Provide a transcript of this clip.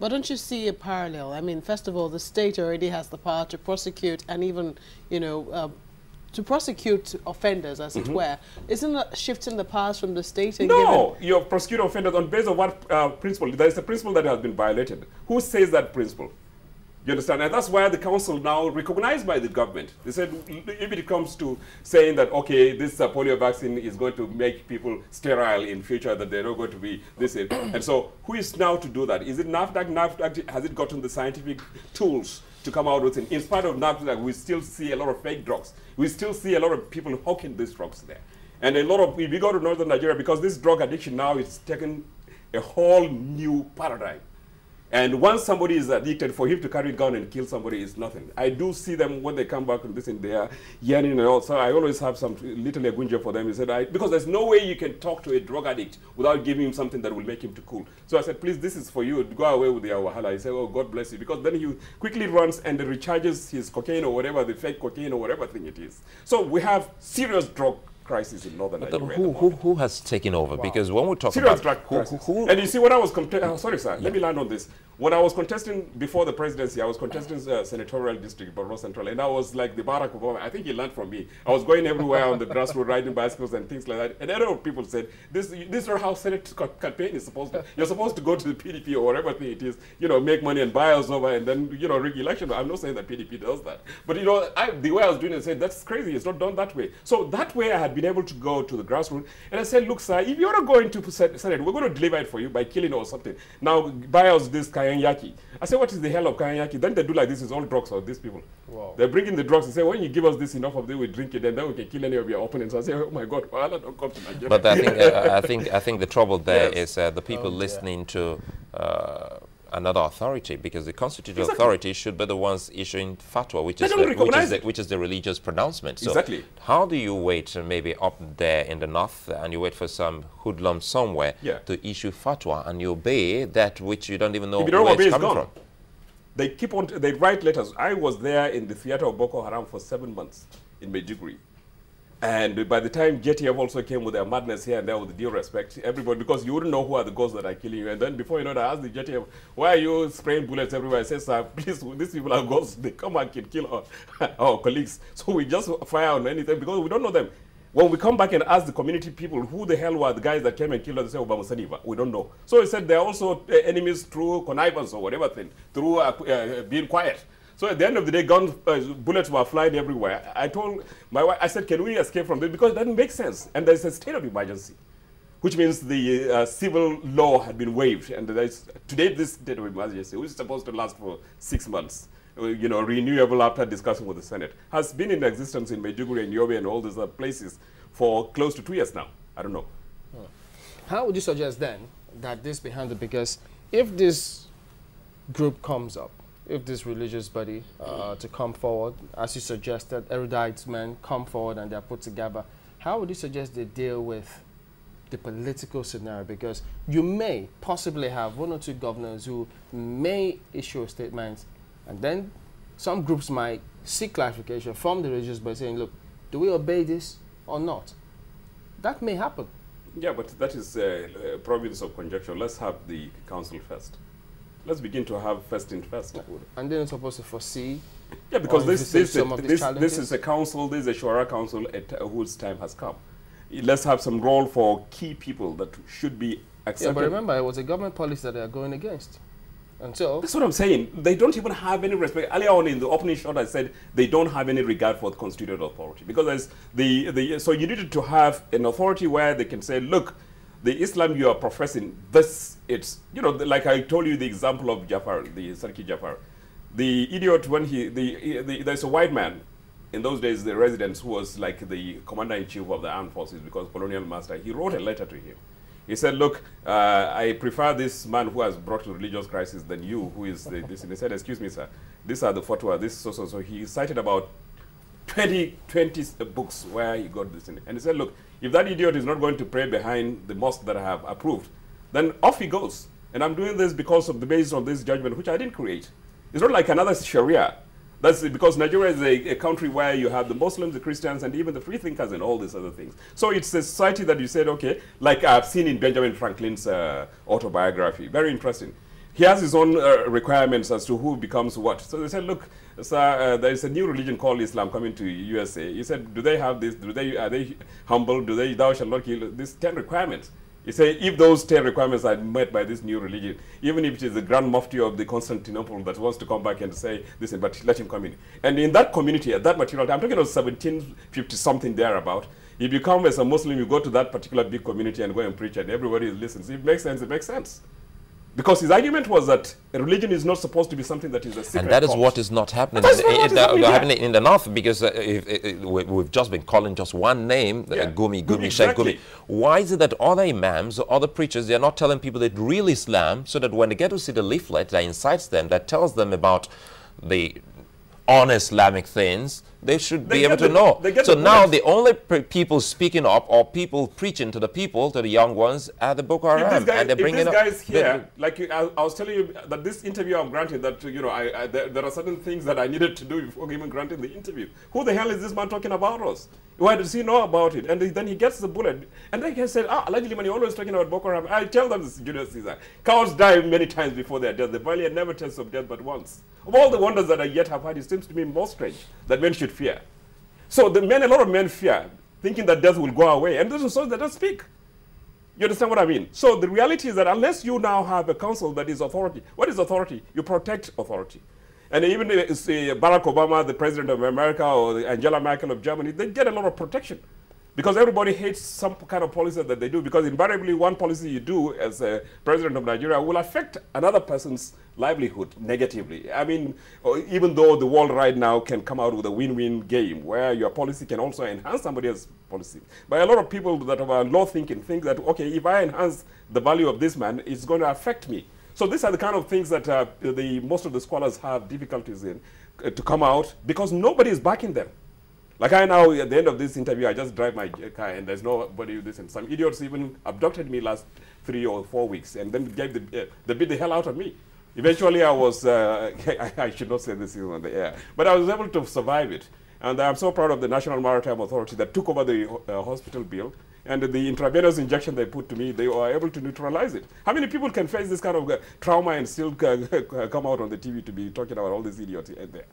But don't you see a parallel? I mean, first of all, the state already has the power to prosecute and even, you know, to prosecute offenders, as it were. Isn't that shifting the powers from the state? And no, you prosecute offenders on basis of what principle? There is a principle that has been violated. Who says that principle? You understand? And that's why the council now recognized by the government. They said if it comes to saying that, okay, this polio vaccine is going to make people sterile in future, that they're not going to be this. And so who is now to do that? Is it NAFDAC? NAFDAC, has it gotten the scientific tools to come out with it? In spite of NAFDAC, we still see a lot of fake drugs. We still see a lot of people hawking these drugs there. And a lot of, if we go to northern Nigeria, because this drug addiction now is taken a whole new paradigm. And once somebody is addicted, for him to carry a gun and kill somebody is nothing. I do see them when they come back and listen, they are yearning and all. So I always have some little agunja for them. He said, because there's no way you can talk to a drug addict without giving him something that will make him too cool. So I said, please, this is for you. Go away with your wahala. He said, oh, God bless you. Because then he quickly runs and recharges his cocaine or whatever, the fake cocaine or whatever thing it is. So we have serious drug crisis in northern Nigeria. Who has taken over? Wow. Because when we talk serious about who, and you see, when I was sorry, sir, let me land on this. When I was contesting before the presidency, I was contesting senatorial district, Borno Central, and I was like the Barack Obama. I think he learned from me. I was going everywhere on the grassroots, riding bicycles and things like that. And a lot of people said, this is not how Senate campaign is supposed to. You're supposed to go to the PDP or whatever thing it is, you know, make money and buy us over, and then, you know, rig election. I'm not saying that PDP does that, but you know, the way I was doing it, I said that's crazy. It's not done that way. So that way, I had been able to go to the grassroots, and I said, look, sir, if you're not going to Senate, we're going to deliver it for you by killing or something. Now buy us this kayanyaki. I said, what is the hell of kayanyaki? Then they do like this is all drugs for these people. Wow. They bring in the drugs and say, when you give us this enough of it, we drink it, and then we can kill any of your opponents. I say, oh my God, well, don't come to Nigeria. But I think the trouble there is the people listening to another authority, because the constituted authority should be the ones issuing fatwa, which is the religious pronouncement. So how do you wait maybe up there in the north and you wait for some hoodlum somewhere to issue fatwa and you obey that which you don't even know where it's coming from? They keep on, they write letters. I was there in the theater of Boko Haram for 7 months in Maiduguri. And by the time JTF also came with their madness here and there, with due respect, everybody, because you wouldn't know who are the ghosts that are killing you. And then before you know that, I asked the JTF, why are you spraying bullets everywhere? I said, sir, please, these people are ghosts. They come and can kill our colleagues. So we just fire on anything because we don't know them. When we come back and ask the community people who the hell were the guys that came and killed us, they say, Obama Saniva. We don't know. So he said they're also enemies through connivance or whatever thing, through being quiet. So at the end of the day, bullets were flying everywhere. I told my wife, I said, can we escape from this? Because it doesn't make sense. And there's a state of emergency, which means the civil law had been waived. And today, this state of emergency, which is supposed to last for 6 months, you know, renewable after discussing with the Senate, has been in existence in Maiduguri and Yobe and all these other places for close to 2 years now. I don't know. How would you suggest then that this be handled? Because if this group comes up, if this religious body to come forward, as you suggested, erudite men come forward and they're put together, how would you suggest they deal with the political scenario? Because you may possibly have 1 or 2 governors who may issue a statement, and then some groups might seek clarification from the religious by saying, look, do we obey this or not? That may happen. Yeah, but that is a province of conjecture. Let's have the council first. Let's begin to have first in first. And then it's supposed to foresee. Yeah, because this is a council, this is a Shura council whose time has come. Let's have some role for key people that should be accepted. Yeah, but remember, it was a government policy that they are going against. And so that's what I'm saying. They don't even have any respect. Earlier on in the opening shot, I said they don't have any regard for the constituted authority. Because there's so you needed to have an authority where they can say, look, the Islam you are professing, it's, you know, like I told you the example of Jafar, the Sarki Jafar. The idiot, when there's a white man, in those days, the resident who was like the commander-in-chief of the armed forces because colonial master, he wrote a letter to him. He said, look, I prefer this man who has brought religious crisis than you, who is this. And he said, excuse me, sir, these are the fatwa, this so. So he cited about 20 books where he got this in. And he said, look, if that idiot is not going to pray behind the mosque that I have approved, then off he goes. And I'm doing this because of the basis of this judgment, which I didn't create. It's not like another Sharia. That's because Nigeria is a country where you have the Muslims, the Christians, and even the free thinkers and all these other things. So it's a society that you said, okay, like I've seen in Benjamin Franklin's autobiography. Very interesting. he has his own requirements as to who becomes what. So they said, look, sir, there is a new religion called Islam coming to USA. He said, do they have this? Are they humble? Do they, thou shalt not kill? These 10 requirements. He said, if those 10 requirements are met by this new religion, even if it is the Grand Mufti of the Constantinople that wants to come back and say this, but let him come in. And in that community, at that material time, I'm talking about 1750 something thereabout, if you come as a Muslim, you go to that particular big community and go and preach, and everybody listens. If it makes sense, it makes sense. Because his argument was that religion is not supposed to be something that is a secret. And that is what is not happening in the north, because we've just been calling just one name, Gumi, Sheikh Gumi. Why is it that other imams or other preachers, they're not telling people the real Islam, so that when they get to see the leaflet that incites them, that tells them about the un-Islamic things, they should be able to know. So now the only people speaking up or people preaching to the people, to the young ones, are the Boko Haram. And they bring it up. Guys here, like I was telling you that this interview I'm granted, that there are certain things that I needed to do before even granting the interview. Who the hell is this man talking about us? Why does he know about it? And then he gets the bullet. And then he said, allegedly, man, you're always talking about Boko Haram. I tell them this, Julius Caesar. Cowards die many times before their death. The valiant never tastes of death but once. Of all the wonders that I yet have had, it seems to me most strange that men should fear. So a lot of men fear, thinking that death will go away. And this is so they don't speak. You understand what I mean? So the reality is that unless you now have a council that is authority, what is authority? You protect authority. And even Barack Obama, the president of America, or Angela Merkel of Germany, they get a lot of protection. Because everybody hates some kind of policy that they do. Because invariably, one policy you do as a president of Nigeria will affect another person's livelihood negatively. I mean, even though the world right now can come out with a win-win game where your policy can also enhance somebody else's policy. But a lot of people that are low thinking think that, okay, if I enhance the value of this man, it's going to affect me. So these are the kind of things that most of the scholars have difficulties in to come out because nobody is backing them. Like I now, at the end of this interview, I just drive my car and there's nobody with this. And some idiots even abducted me last 3 or 4 weeks and then they beat the hell out of me. Eventually I was, I should not say this on the air, but I was able to survive it. And I'm so proud of the National Maritime Authority that took over the hospital bill. And the intravenous injection they put to me, they were able to neutralize it. How many people can face this kind of trauma and still come out on the TV to be talking about all these idiots there?